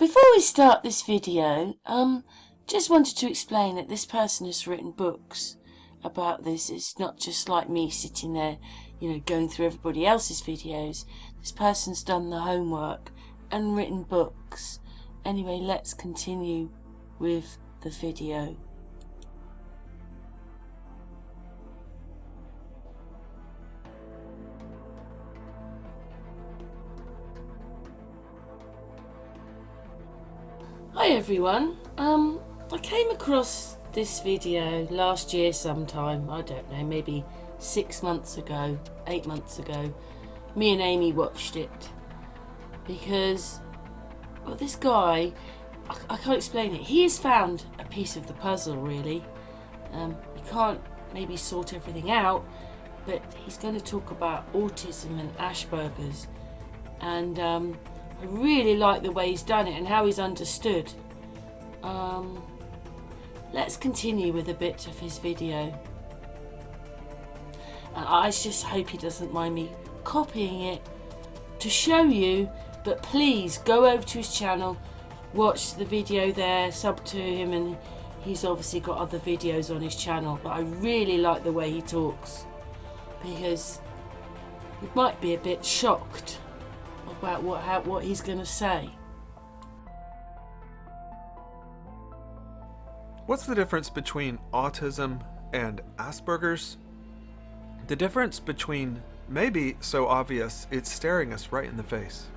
Before we start this video, just wanted to explain that this person has written books about this. It's not just like me sitting there, going through everybody else's videos. This person's done the homework and written books. Anyway, let's continue with the video. Hi everyone, I came across this video last year sometime, I don't know, maybe 6 months ago, 8 months ago. Me and Amy watched it because, well, this guy, I can't explain it. He has found a piece of the puzzle, really. He can't maybe sort everything out, but he's going to talk about autism and Asperger's, and I really like the way he's done it and how he's understood. Let's continue with a bit of his video. And I just hope he doesn't mind me copying it to show you, but please go over to his channel, watch the video there, sub to him, and he's obviously got other videos on his channel. But I really like the way he talks, because you might be a bit shocked about what he's going to say. What's the difference between autism and Asperger's? The difference between may be so obvious it's staring us right in the face.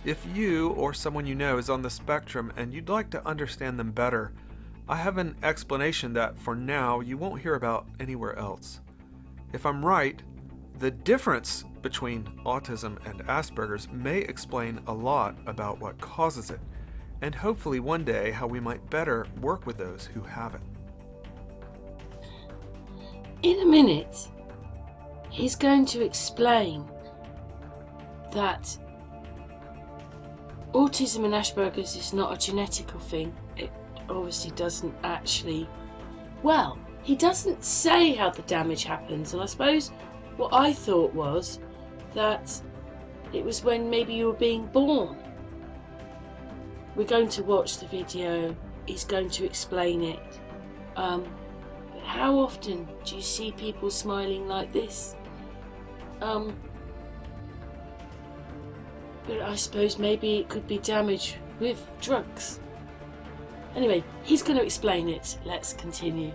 If you or someone you know is on the spectrum and you'd like to understand them better, I have an explanation that for now you won't hear about anywhere else. If I'm right, the difference between autism and Asperger's may explain a lot about what causes it, and hopefully one day how we might better work with those who have it. In a minute, he's going to explain that autism and Asperger's is not a genetical thing. It obviously doesn't actually, well, he doesn't say how the damage happens, and I suppose what I thought was that it was when maybe you were being born. We're going to watch the video, he's going to explain it. But how often do you see people smiling like this? But I suppose maybe it could be damage with drugs. Anyway, he's going to explain it. Let's continue.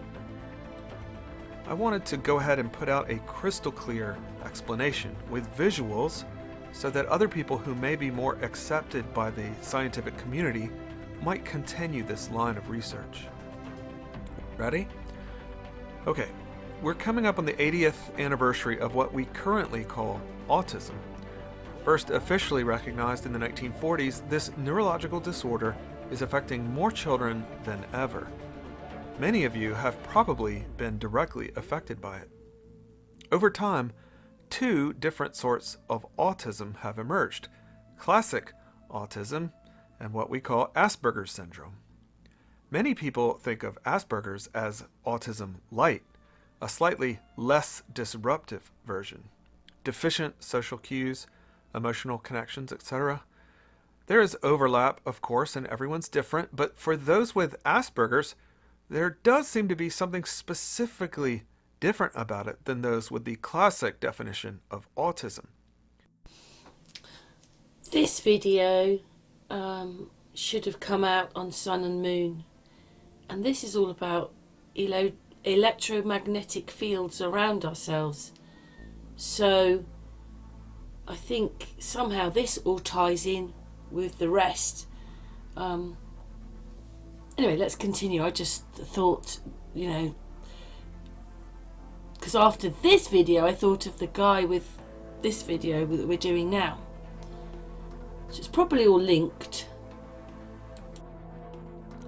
I wanted to go ahead and put out a crystal clear explanation with visuals so that other people who may be more accepted by the scientific community might continue this line of research. Ready? Okay, we're coming up on the 80th anniversary of what we currently call autism. First officially recognized in the 1940s, this neurological disorder is affecting more children than ever. Many of you have probably been directly affected by it. Over time, 2 different sorts of autism have emerged: classic autism and what we call Asperger's syndrome. Many people think of Asperger's as autism light, a slightly less disruptive version. Deficient social cues, emotional connections, etc. There is overlap, of course, and everyone's different, but for those with Asperger's, there does seem to be something specifically different about it than those with the classic definition of autism. This video should have come out on Sun and Moon, and this is all about electromagnetic fields around ourselves. So I think somehow this all ties in with the rest. Anyway, let's continue. I just thought, because after this video I thought of the guy with this video that we're doing now. So it's probably all linked.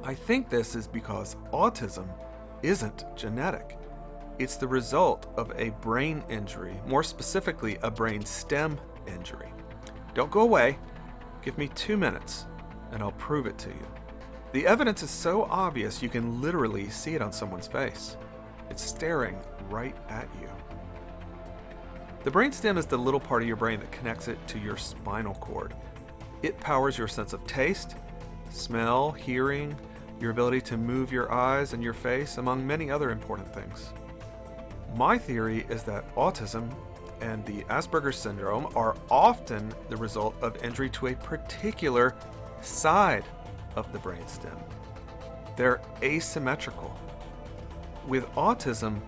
I think this is because autism isn't genetic. It's the result of a brain injury, more specifically a brain stem injury. Don't go away. Give me 2 minutes and I'll prove it to you. The evidence is so obvious you can literally see it on someone's face. It's staring right at you. The brainstem is the little part of your brain that connects it to your spinal cord. It powers your sense of taste, smell, hearing, your ability to move your eyes and your face, among many other important things. My theory is that autism and the Asperger syndrome are often the result of injury to a particular side of the brainstem. They're asymmetrical. With autism,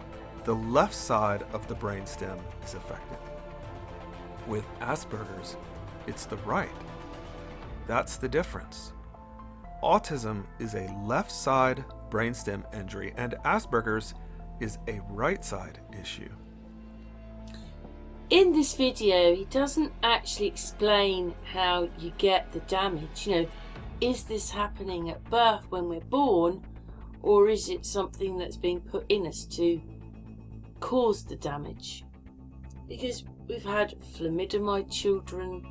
the left side of the brainstem is affected. With Asperger's, it's the right. That's the difference. Autism is a left side brainstem injury, and Asperger's is a right side issue. In this video, he doesn't actually explain how you get the damage. Is this happening at birth when we're born, or is it something that's being put in us to cause the damage? Because we've had thalidomide children,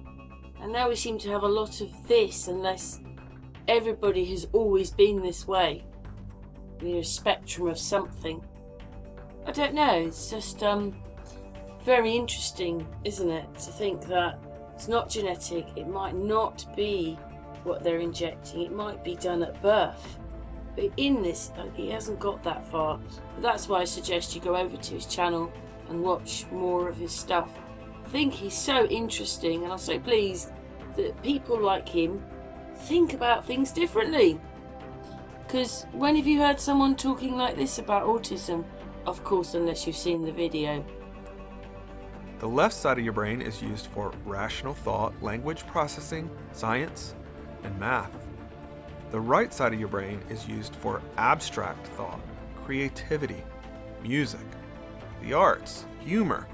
and now we seem to have a lot of this, unless everybody has always been this way. A spectrum of something. I don't know, it's just very interesting, isn't it, to think that it's not genetic, it might not be what they're injecting, it might be done at birth. But in this, he hasn't got that far. But that's why I suggest you go over to his channel and watch more of his stuff. I think he's so interesting, and I'm so pleased that people like him think about things differently. Because when have you heard someone talking like this about autism? Of course, unless you've seen the video. The left side of your brain is used for rational thought, language processing, science, and math. The right side of your brain is used for abstract thought, creativity, music, the arts, humor.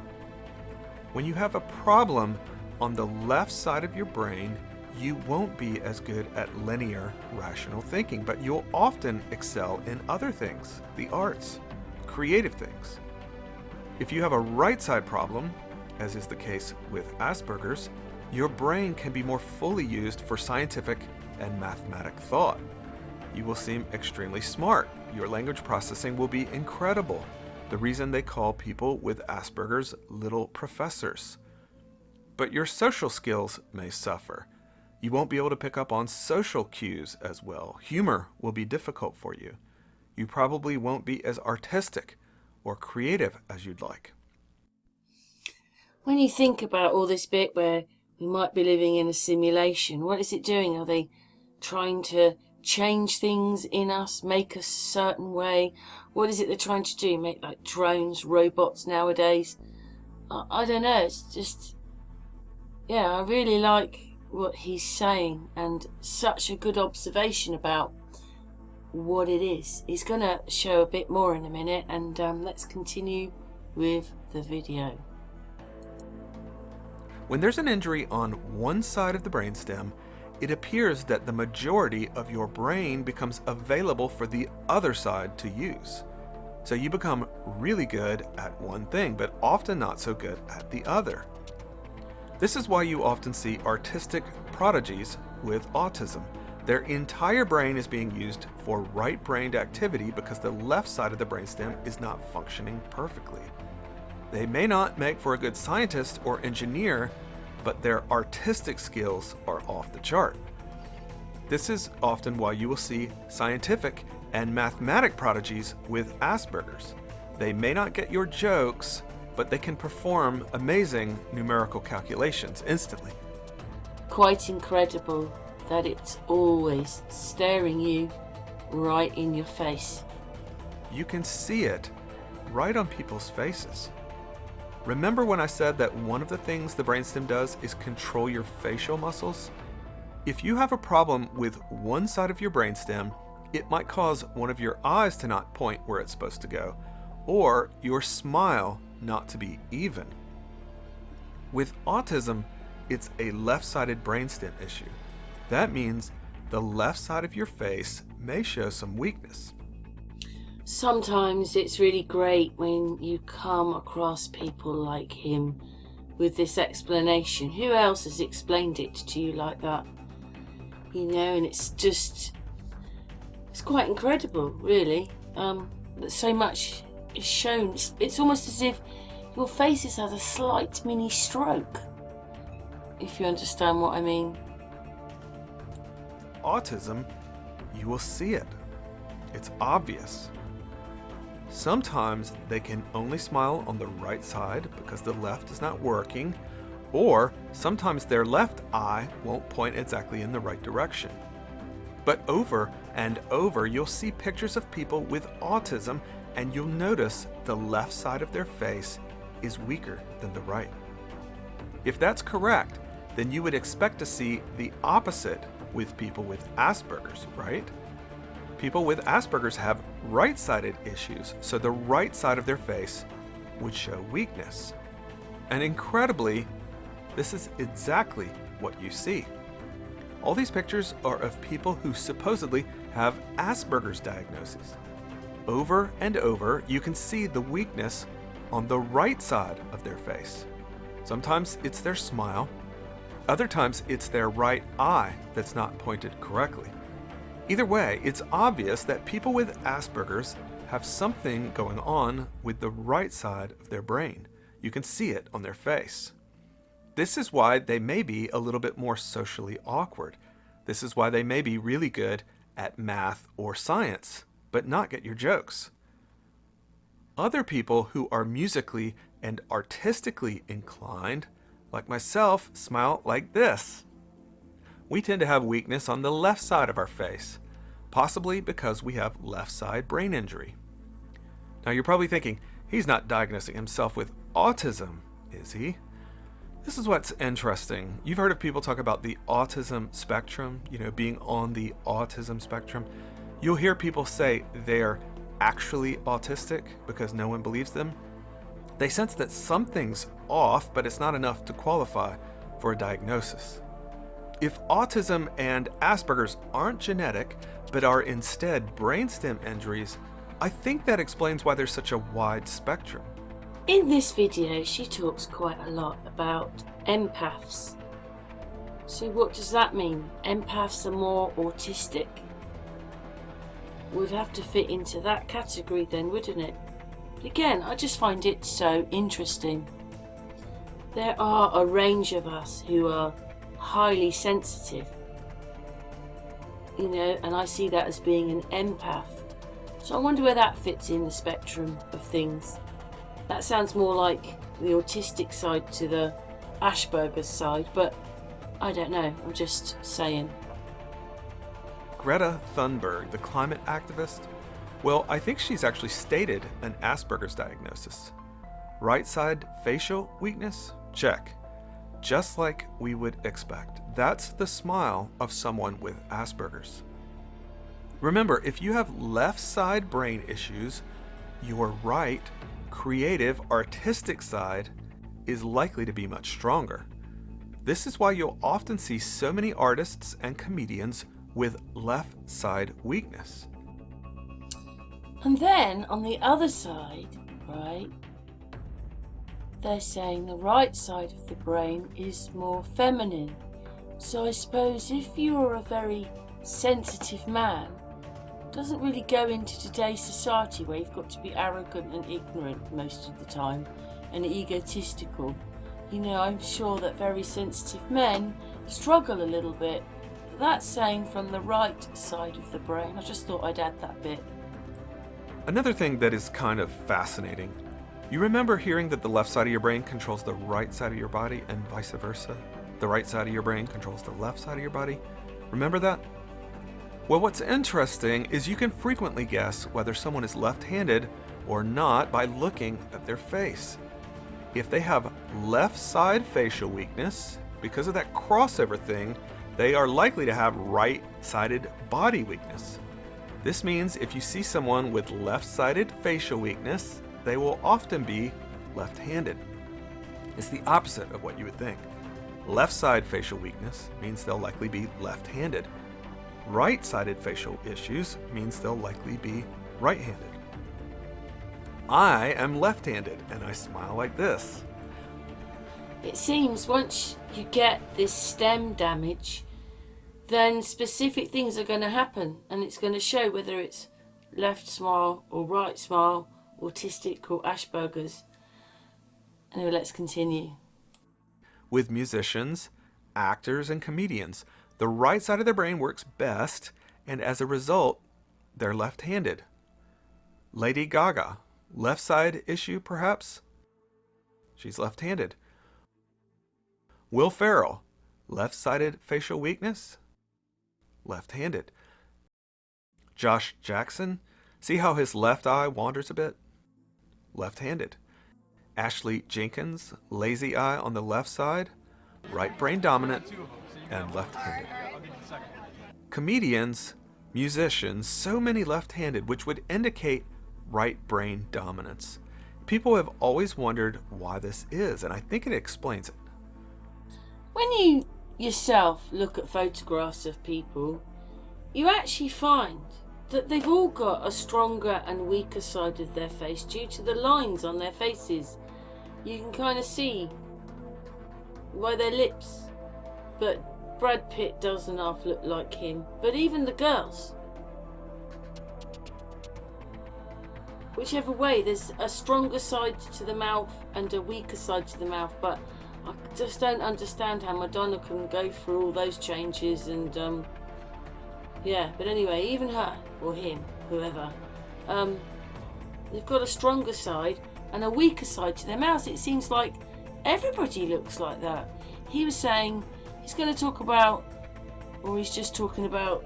When you have a problem on the left side of your brain, you won't be as good at linear, rational thinking, but you'll often excel in other things, the arts, creative things. If you have a right side problem, as is the case with Asperger's, your brain can be more fully used for scientific and mathematic thought. You will seem extremely smart. Your language processing will be incredible. The reason they call people with Asperger's little professors. But your social skills may suffer. You won't be able to pick up on social cues as well. Humor will be difficult for you. You probably won't be as artistic or creative as you'd like. When you think about all this bit where we might be living in a simulation, what is it doing? Are they trying to change things in us, make us a certain way? What is it they're trying to do? Make like drones, robots nowadays? I don't know. It's just, yeah, I really like what he's saying, and such a good observation about what it is. He's going to show a bit more in a minute, and let's continue with the video. When there's an injury on one side of the brainstem, it appears that the majority of your brain becomes available for the other side to use. So you become really good at one thing, but often not so good at the other. This is why you often see artistic prodigies with autism. Their entire brain is being used for right-brained activity because the left side of the brainstem is not functioning perfectly. They may not make for a good scientist or engineer, but their artistic skills are off the chart. This is often why you will see scientific and mathematic prodigies with Asperger's. They may not get your jokes, but they can perform amazing numerical calculations instantly. Quite incredible that it's always staring you right in your face. You can see it right on people's faces. Remember when I said that one of the things the brainstem does is control your facial muscles? If you have a problem with one side of your brainstem, it might cause one of your eyes to not point where it's supposed to go, or your smile not to be even. With autism, it's a left-sided brainstem issue. That means the left side of your face may show some weakness. Sometimes it's really great when you come across people like him with this explanation. Who else has explained it to you like that? You know, and it's quite incredible, really, that so much is shown. It's almost as if your face has had a slight mini stroke, if you understand what I mean. autism, you will see it. It's obvious. Sometimes they can only smile on the right side because the left is not working, or sometimes their left eye won't point exactly in the right direction. But over and over, you'll see pictures of people with autism, and you'll notice the left side of their face is weaker than the right. If that's correct, then you would expect to see the opposite with people with Asperger's, right? People with Asperger's have right-sided issues, so the right side of their face would show weakness. And incredibly, this is exactly what you see. All these pictures are of people who supposedly have Asperger's diagnosis. Over and over, you can see the weakness on the right side of their face. Sometimes it's their smile. Other times it's their right eye that's not pointed correctly. Either way, it's obvious that people with Asperger's have something going on with the right side of their brain. You can see it on their face. This is why they may be a little bit more socially awkward. This is why they may be really good at math or science, but not get your jokes. Other people who are musically and artistically inclined, like myself, smile like this. We tend to have weakness on the left side of our face, possibly because we have left side brain injury. Now you're probably thinking, he's not diagnosing himself with autism, is he? This is what's interesting. You've heard of people talk about the autism spectrum, being on the autism spectrum. You'll hear people say they're actually autistic because no one believes them. They sense that something's off, but it's not enough to qualify for a diagnosis. If autism and Asperger's aren't genetic, but are instead brainstem injuries, I think that explains why there's such a wide spectrum. In this video, she talks quite a lot about empaths. So what does that mean? Empaths are more autistic? Would have to fit into that category then, wouldn't it? But again, I just find it so interesting. There are a range of us who are highly sensitive, and I see that as being an empath. So I wonder where that fits in the spectrum of things. That sounds more like the autistic side to the Asperger's side, but I don't know, I'm just saying. Greta Thunberg, the climate activist, well, I think she's actually stated an Asperger's diagnosis. Right side facial weakness? Check. Just like we would expect. That's the smile of someone with Asperger's. Remember, if you have left side brain issues, your right, creative, artistic side is likely to be much stronger. This is why you'll often see so many artists and comedians with left side weakness. And then on the other side, right, they're saying the right side of the brain is more feminine. So I suppose if you're a very sensitive man, it doesn't really go into today's society where you've got to be arrogant and ignorant most of the time and egotistical. I'm sure that very sensitive men struggle a little bit. But that's saying from the right side of the brain. I just thought I'd add that bit. Another thing that is kind of fascinating, you remember hearing that the left side of your brain controls the right side of your body and vice versa? The right side of your brain controls the left side of your body? Remember that? Well, what's interesting is you can frequently guess whether someone is left-handed or not by looking at their face. If they have left side facial weakness, because of that crossover thing, they are likely to have right-sided body weakness. This means if you see someone with left-sided facial weakness, they will often be left-handed. It's the opposite of what you would think. Left side facial weakness means they'll likely be left-handed. Right-sided facial issues means they'll likely be right-handed. I am left-handed and I smile like this. It seems once you get this stem damage, then specific things are going to happen and it's going to show whether it's left smile or right smile, autistic or Asperger's. Anyway, let's continue. With musicians, actors, and comedians, The right side of their brain works best, and as a result, they're left-handed. Lady Gaga, left side issue perhaps? She's left-handed. Will Ferrell, left-sided facial weakness? Left-handed. Josh Jackson, see how his left eye wanders a bit? Left-handed. Ashley Jenkins, lazy eye on the left side, right brain dominant, and left-handed. Comedians, musicians, so many left-handed, which would indicate right brain dominance. People have always wondered why this is, and I think it explains it. When you yourself look at photographs of people, you actually find that they've all got a stronger and weaker side of their face due to the lines on their faces. You can kind of see why their lips, but Brad Pitt doesn't half look like him, but even the girls. Whichever way, there's a stronger side to the mouth and a weaker side to the mouth, but I just don't understand how Madonna can go through all those changes and yeah, but anyway, even her, or him, whoever, they've got a stronger side and a weaker side to their mouths. It seems like everybody looks like that. He was saying he's going to talk about, or he's just talking about,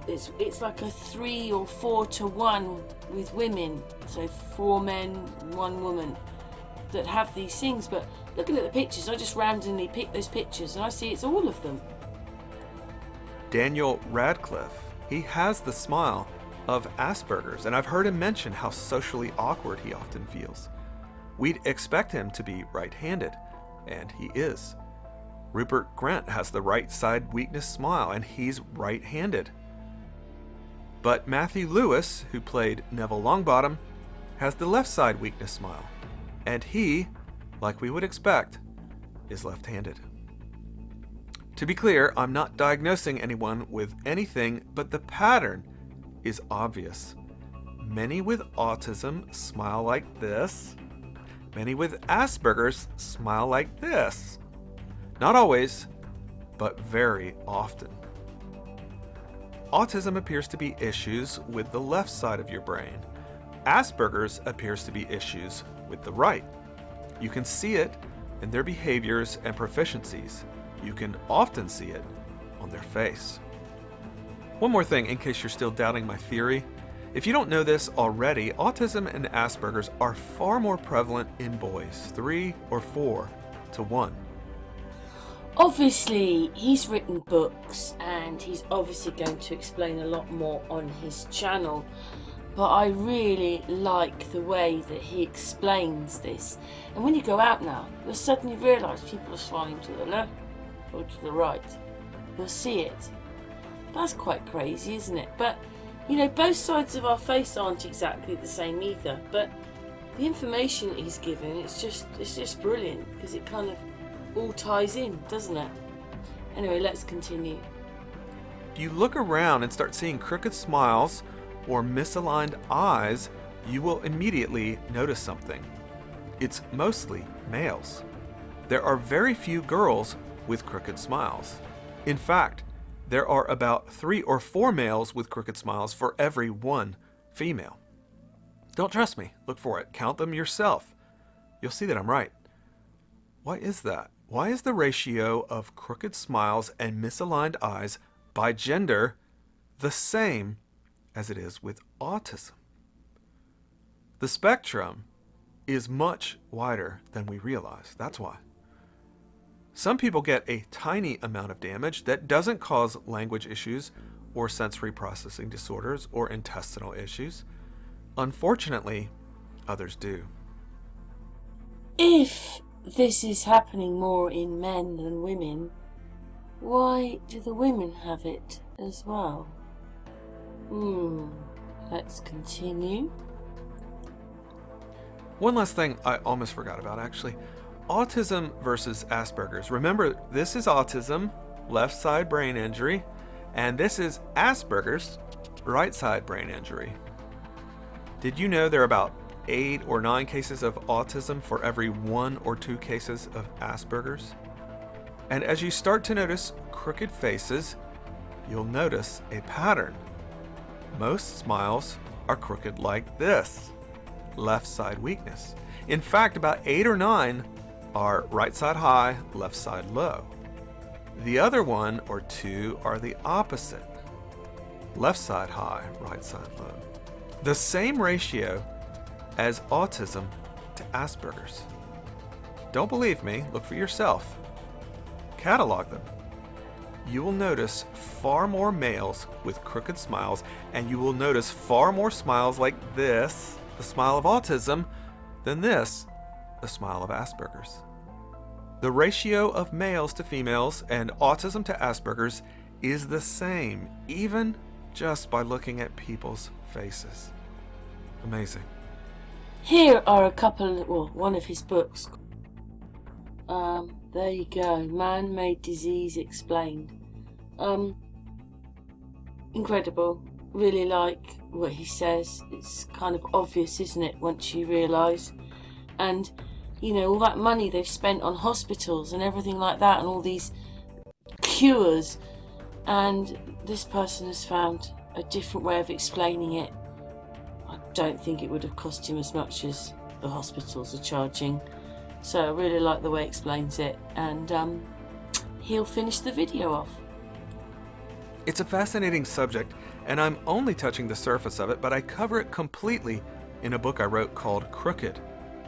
it's like a 3 or 4 to 1 with women, so 4 men, 1 woman that have these things. But looking at the pictures, I just randomly pick those pictures and I see it's all of them. Daniel Radcliffe, he has the smile of Asperger's, and I've heard him mention how socially awkward he often feels. We'd expect him to be right-handed, and he is. Rupert Grint has the right side weakness smile, and he's right-handed. But Matthew Lewis, who played Neville Longbottom, has the left side weakness smile, and he, like we would expect, is left-handed. To be clear, I'm not diagnosing anyone with anything, but the pattern is obvious. Many with autism smile like this. Many with Asperger's smile like this. Not always, but very often. Autism appears to be issues with the left side of your brain. Asperger's appears to be issues with the right. You can see it in their behaviors and proficiencies. You can often see it on their face. One more thing, in case you're still doubting my theory. If you don't know this already, autism and Asperger's are far more prevalent in boys, 3 or 4 to 1. Obviously, he's written books and he's obviously going to explain a lot more on his channel. But I really like the way that he explains this. And when you go out now, you'll suddenly realise people are smiling to the left or to the right. You'll see it. That's quite crazy, isn't it? But, you know, both sides of our face aren't exactly the same either. But the information that he's given, it's just brilliant, because it kind of all ties in, doesn't it? Anyway, let's continue. If you look around and start seeing crooked smiles or misaligned eyes, you will immediately notice something. It's mostly males. There are very few girls with crooked smiles. In fact, there are about 3 or 4 males with crooked smiles for every 1 female. Don't trust me, look for it, count them yourself. You'll see that I'm right. Why is that? Why is the ratio of crooked smiles and misaligned eyes by gender the same as it is with autism? The spectrum is much wider than we realize. That's why. Some people get a tiny amount of damage that doesn't cause language issues or sensory processing disorders or intestinal issues. Unfortunately, others do. If this is happening more in men than women, why do the women have it as well? Let's continue. One last thing I almost forgot about, actually. Autism versus Asperger's. Remember, this is autism, left side brain injury, and this is Asperger's, right side brain injury. Did you know there are about 8 or 9 cases of autism for every 1 or 2 cases of Asperger's? And as you start to notice crooked faces, you'll notice a pattern. Most smiles are crooked like this, left side weakness. In fact, about 8 or 9 are right side high, left side low. The other 1 or 2 are the opposite, left side high, right side low. The same ratio as autism to Asperger's. Don't believe me? Look for yourself. Catalog them. You will notice far more males with crooked smiles, and you will notice far more smiles like this, the smile of autism, than this, the smile of Asperger's. The ratio of males to females and autism to Asperger's is the same, even just by looking at people's faces. Amazing. Here are a couple, well, one of his books. There you go, Man-Made Disease Explained. Incredible. Really like what he says. It's kind of obvious, isn't it, once you realise. And, you know, all that money they've spent on hospitals and everything like that, and all these cures, and this person has found a different way of explaining it. I don't think it would have cost him as much as the hospitals are charging. So I really like the way he explains it, and he'll finish the video off. It's a fascinating subject, and I'm only touching the surface of it, but I cover it completely in a book I wrote called Crooked,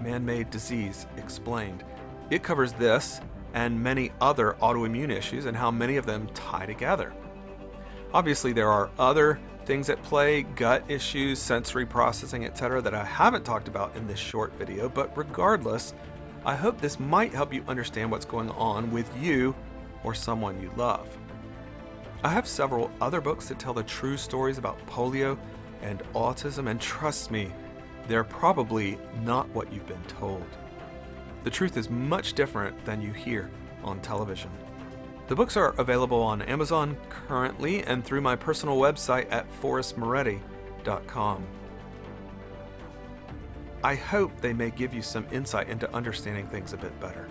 Man-Made Disease Explained. It covers this and many other autoimmune issues and how many of them tie together. Obviously, there are other things at play, gut issues, sensory processing, etc., that I haven't talked about in this short video, but regardless, I hope this might help you understand what's going on with you or someone you love. I have several other books that tell the true stories about polio and autism, and trust me, they're probably not what you've been told. The truth is much different than you hear on television. The books are available on Amazon currently and through my personal website at forrestmaready.com. I hope they may give you some insight into understanding things a bit better.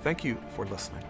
Thank you for listening.